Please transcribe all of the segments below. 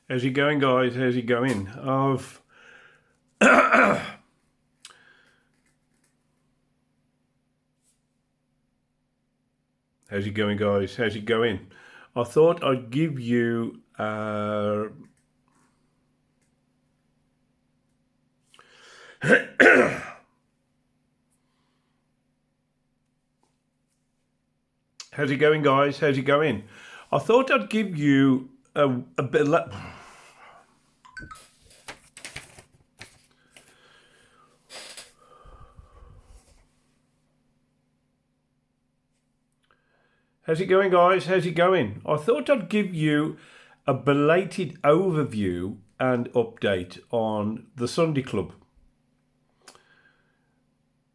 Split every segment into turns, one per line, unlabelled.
How's it going, guys? How's it going? How's it going, guys? How's it going? I thought I'd give you. How's it going, guys? How's it going? I thought I'd give you a bit. How's it going, guys? How's it going? I thought I'd give you a belated overview and update on the Sunday Club.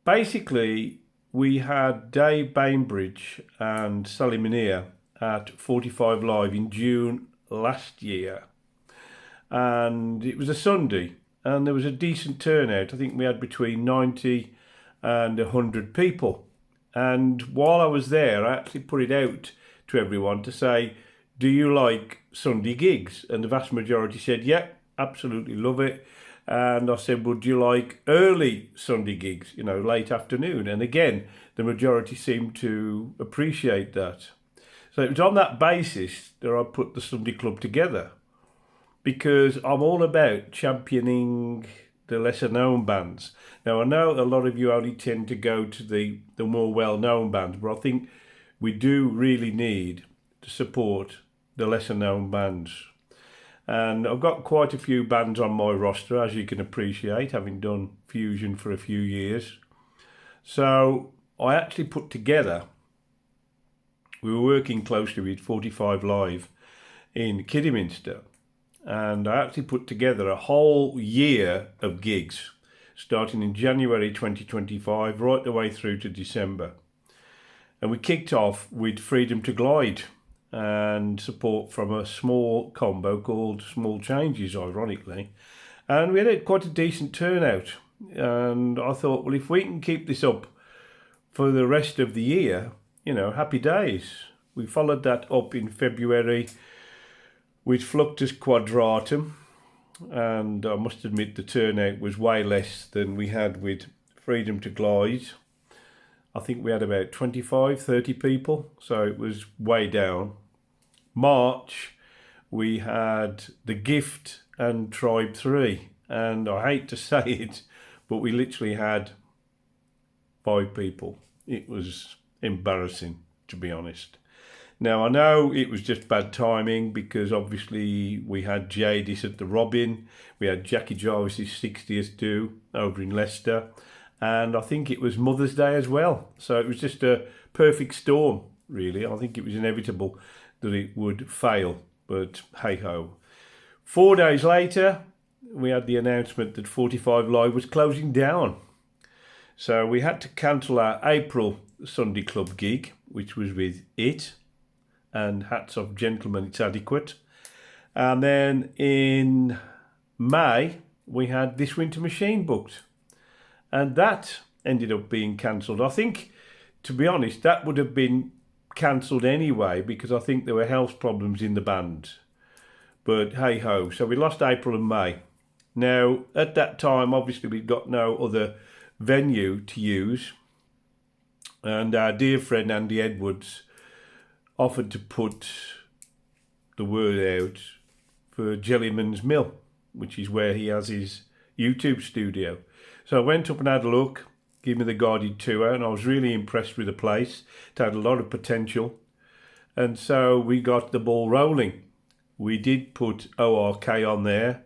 Basically, we had Dave Bainbridge and Sally Minear at 45 Live in June last year. And it was a Sunday, and there was a decent turnout. I think we had between 90 and 100 people. And while I was there, I actually put it out to everyone to say, do you like Sunday gigs? And the vast majority said, yeah, absolutely love it. And I said, well, do you like early Sunday gigs, late afternoon? And again, the majority seemed to appreciate that. So it was on that basis that I put the Sunday Club together, because I'm all about championing the lesser known bands. Now, I know a lot of you only tend to go to the more well-known bands, but I think we do really need to support the lesser known bands. And I've got quite a few bands on my roster, as you can appreciate, having done fusion for a few years. So I actually put together, we were working closely with 45 Live in Kidderminster, and I actually put together a whole year of gigs, starting in January 2025, right the way through to December. And we kicked off with Freedom to Glide and support from a small combo called Small Changes, ironically. And we had quite a decent turnout. And I thought, well, if we can keep this up for the rest of the year, happy days. We followed that up in February with Fluctus Quadratum. And I must admit the turnout was way less than we had with Freedom to Glide. I think we had about 25, 30 people, so it was way down. March, we had The Gift and Tribe 3, and I hate to say it, but we literally had 5 people. It was embarrassing, to be honest. Now, I know it was just bad timing, because obviously we had Jadis at the Robin, we had Jackie Jarvis's 60th do over in Leicester, and I think it was Mother's Day as well. So it was just a perfect storm, really. I think it was inevitable that it would fail, but hey-ho. 4 days later, we had the announcement that 45 Live was closing down. So we had to cancel our April Sunday Club gig, which was with It, and hats off gentlemen, it's adequate. And then in May, we had This Winter Machine booked, and that ended up being cancelled. I think, to be honest, that would have been cancelled anyway, because I think there were health problems in the band. But hey ho, so we lost April and May. Now, at that time, obviously we'd got no other venue to use, and our dear friend Andy Edwards offered to put the word out for Jellyman's Mill, which is where he has his YouTube studio. So I went up and had a look, gave me the guided tour, and I was really impressed with the place. It had a lot of potential. And so we got the ball rolling. We did put ORK on there,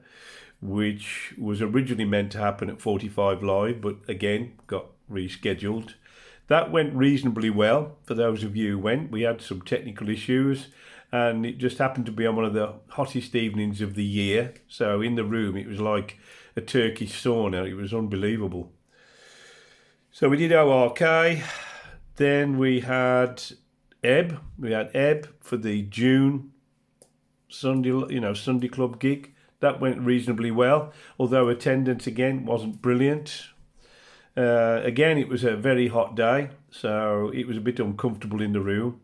which was originally meant to happen at 45 Live, but again, got rescheduled. That went reasonably well for those of you who went. We had some technical issues, and it just happened to be on one of the hottest evenings of the year. So in the room, it was like a Turkish sauna. It was unbelievable. So we did ORK. Then we had Ebb. We had Ebb for the June Sunday Club gig. That went reasonably well, although attendance again wasn't brilliant. Again, it was a very hot day, so it was a bit uncomfortable in the room.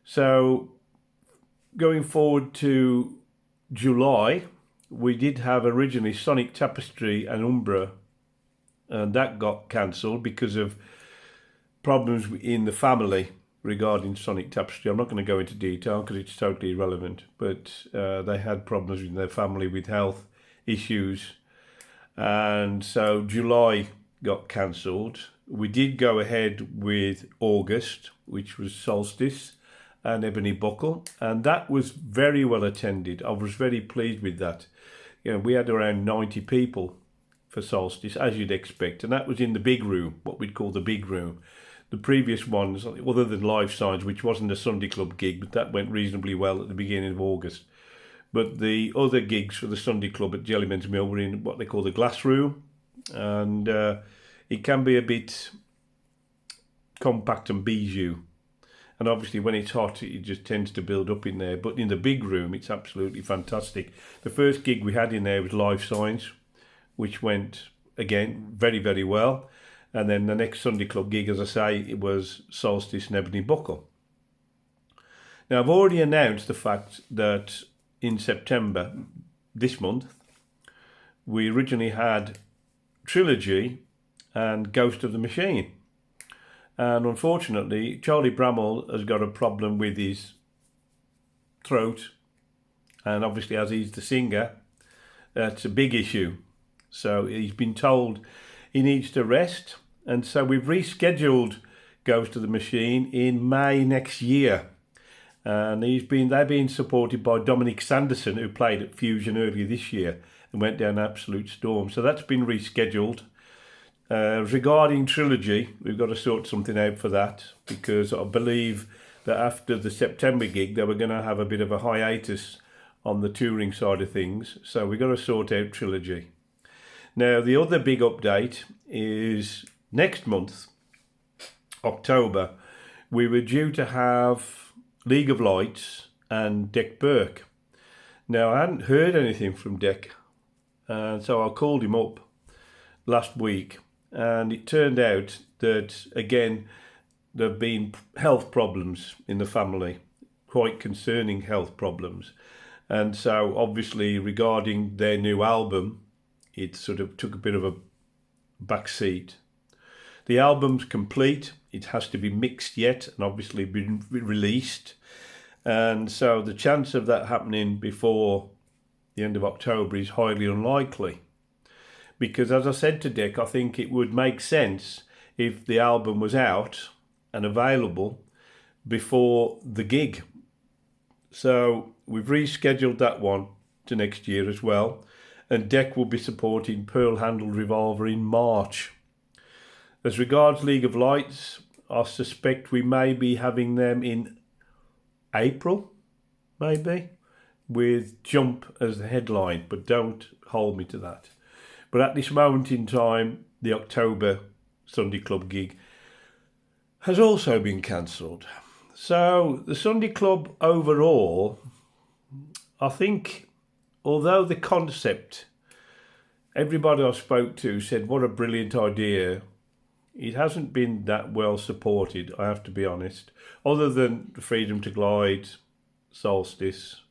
So going forward to July, we did have originally Sonic Tapestry and Umbra, and that got cancelled because of problems in the family regarding Sonic Tapestry. I'm not going to go into detail because it's totally irrelevant, but they had problems in their family with health issues, and so July got cancelled. We did go ahead with August, which was Solstice and Ebony Buckle, and that was very well attended. I was very pleased with that. We had around 90 people for Solstice, as you'd expect, and that was in the big room, what we'd call the big room. The previous ones, other than Life Signs, which wasn't a Sunday Club gig, but that went reasonably well at the beginning of August. But the other gigs for the Sunday Club at Jellyman's Mill were in what they call the glass room, and it can be a bit compact and bijou. And obviously when it's hot, it just tends to build up in there. But in the big room, it's absolutely fantastic. The first gig we had in there was Life Signs, which went, again, very, very well. And then the next Sunday Club gig, as I say, it was Solstice and Ebony Buckle. Now, I've already announced the fact that in September, this month, we originally had Trilogy and Ghost of the Machine. And unfortunately, Charlie Bramall has got a problem with his throat. And obviously, as he's the singer, that's a big issue. So he's been told he needs to rest. And so we've rescheduled Ghost of the Machine in May next year. And they're being supported by Dominic Sanderson, who played at Fusion earlier this year and went down an absolute storm. So that's been rescheduled. Regarding Trilogy, we've got to sort something out for that, because I believe that after the September gig, they were going to have a bit of a hiatus on the touring side of things. So we've got to sort out Trilogy. Now, the other big update is next month, October, we were due to have League of Lights and Dec Burke. Now, I hadn't heard anything from Dec, and so I called him up last week. And it turned out that, again, there have been health problems in the family, quite concerning health problems. And so, obviously, regarding their new album, it sort of took a bit of a back seat. The album's complete. It has to be mixed yet and obviously been released. And so the chance of that happening before the end of October is highly unlikely. Because, as I said to Dick, I think it would make sense if the album was out and available before the gig. So we've rescheduled that one to next year as well. And Dick will be supporting Pearl Handled Revolver in March. As regards League of Lights, I suspect we may be having them in April, maybe, with Jump as the headline, but don't hold me to that. But at this moment in time, the October Sunday Club gig has also been cancelled. So the Sunday Club overall, I think, although the concept, everybody I spoke to said, what a brilliant idea, it hasn't been that well supported, I have to be honest. Other than the Freedom to Glide, Solstice,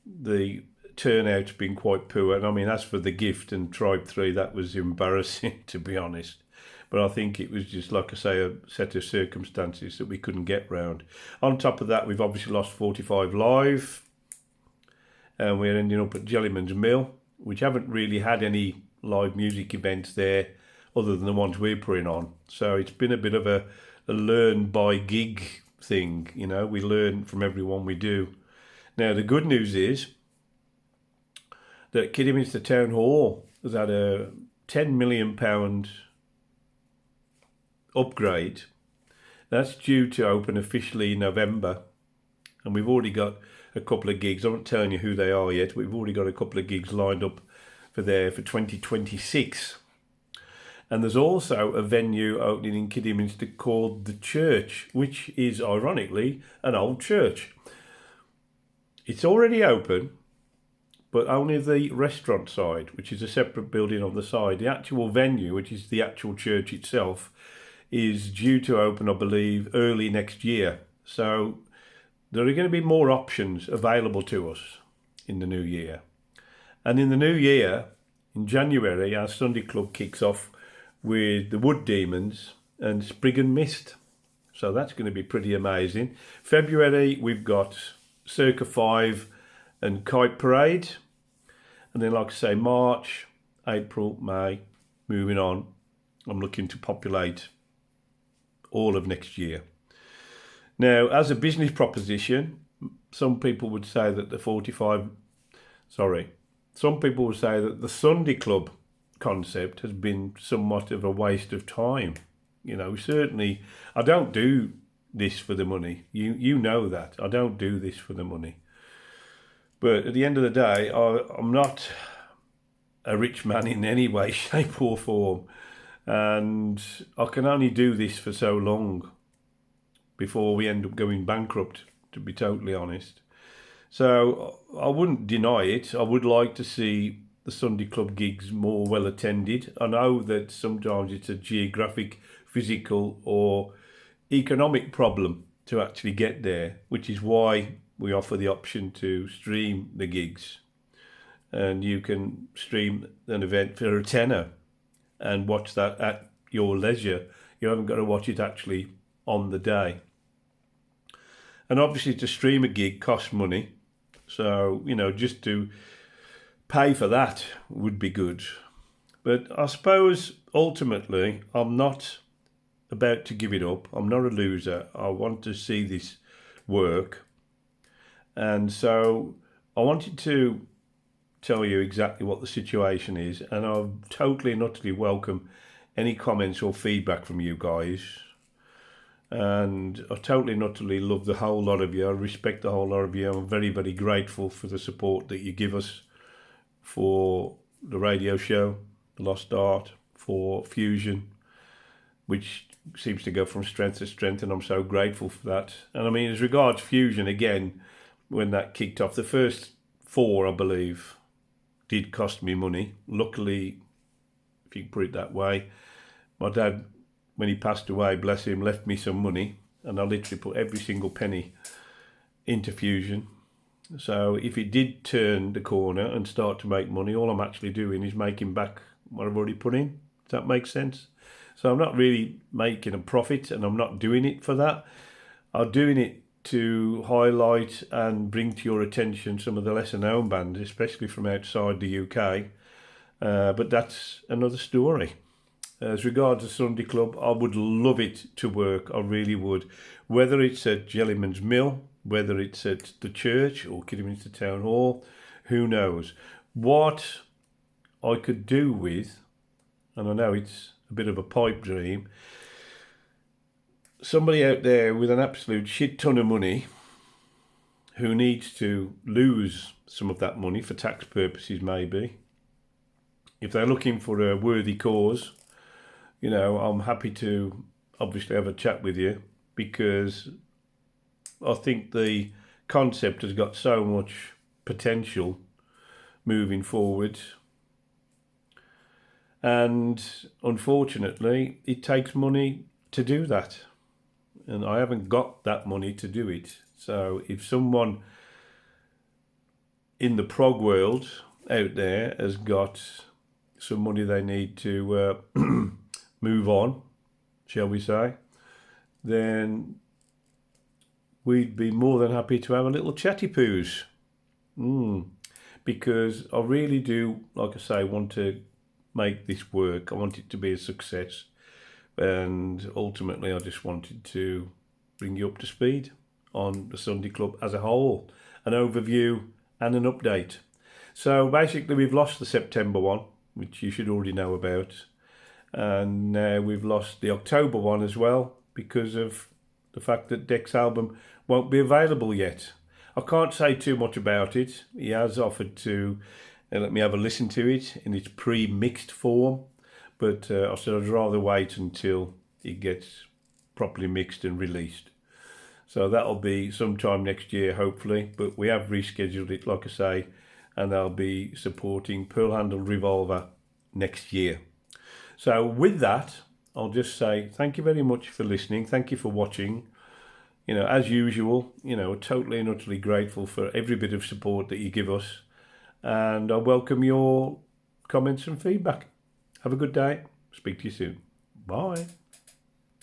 the turnout's been quite poor. And I mean, as for The Gift and Tribe 3, that was embarrassing, to be honest. But I think it was just, like I say, a set of circumstances that we couldn't get round. On top of that, we've obviously lost 45 Live. And we're ending up at Jellyman's Mill, which haven't really had any live music events there other than the ones we're putting on. So it's been a bit of a learn by gig thing, you know. We learn from everyone we do. Now, the good news is that Kidderminster Town Hall has had a £10 million upgrade. That's due to open officially in November. And we've already got a couple of gigs. I'm not telling you who they are yet. We've already got a couple of gigs lined up for 2026. And there's also a venue opening in Kidderminster called The Church, which is, ironically, an old church. It's already open, but only the restaurant side, which is a separate building on the side. The actual venue, which is the actual church itself, is due to open, I believe, early next year. So there are going to be more options available to us in the new year. And in the new year, in January, our Sunday Club kicks off with the Wood Demons and Sprig and Mist. So that's going to be pretty amazing. February, we've got Circa 5 and Kite Parade. And then, like I say, March, April, May, moving on. I'm looking to populate all of next year. Now, as a business proposition, some people would say that the Sunday Club concept has been somewhat of a waste of time. You know, certainly, I don't do this for the money. You know that. I don't do this for the money. But at the end of the day, I'm not a rich man in any way, shape or form. And I can only do this for so long before we end up going bankrupt, to be totally honest. So I wouldn't deny it. I would like to see the Sunday Club gigs more well attended. I know that sometimes it's a geographic, physical or economic problem to actually get there, which is why we offer the option to stream the gigs. And you can stream an event for a tenner and watch that at your leisure. You haven't got to watch it actually on the day. And obviously to stream a gig costs money. So, you know, just to pay for that would be good. But I suppose ultimately I'm not about to give it up. I'm not a loser. I want to see this work. And so I wanted to tell you exactly what the situation is, and I totally and utterly welcome any comments or feedback from you guys. And I totally and utterly love the whole lot of you. I respect the whole lot of you. I'm very, very grateful for the support that you give us for the radio show, The Lost Art, for Fusion, which seems to go from strength to strength, and I'm so grateful for that. And I mean, as regards Fusion, again, when that kicked off, the first 4, I believe, did cost me money. Luckily, if you can put it that way, my dad, when he passed away, bless him, left me some money, and I literally put every single penny into Fusion. So if it did turn the corner and start to make money, all I'm actually doing is making back what I've already put in. Does that make sense? So I'm not really making a profit, and I'm not doing it for that. I'm doing it to highlight and bring to your attention some of the lesser known bands, especially from outside the UK. But that's another story. As regards the Sunday Club, I would love it to work. I really would. Whether it's at Jellyman's Mill, whether it's at the church or Kidderminster Town Hall, who knows. What I could do with, and I know it's a bit of a pipe dream, somebody out there with an absolute shit ton of money who needs to lose some of that money for tax purposes, maybe. If they're looking for a worthy cause, you know, I'm happy to obviously have a chat with you, because I think the concept has got so much potential moving forward. And unfortunately, it takes money to do that. And I haven't got that money to do it. So if someone in the prog world out there has got some money they need to move on, shall we say, then we'd be more than happy to have a little chatty poos. Because I really do, like I say, want to make this work. I want it to be a success. And ultimately, I just wanted to bring you up to speed on the Sunday Club as a whole, an overview and an update. So basically, we've lost the September one, which you should already know about. And now we've lost the October one as well, because of the fact that Deck's album won't be available yet. I can't say too much about it. He has offered to let me have a listen to it in its pre-mixed form. But I said I'd rather wait until it gets properly mixed and released. So that'll be sometime next year, hopefully. But we have rescheduled it, like I say, and I'll be supporting Pearl Handle Revolver next year. So with that, I'll just say thank you very much for listening. Thank you for watching. as usual, totally and utterly grateful for every bit of support that you give us. And I welcome your comments and feedback. Have a good day. Speak to you soon. Bye.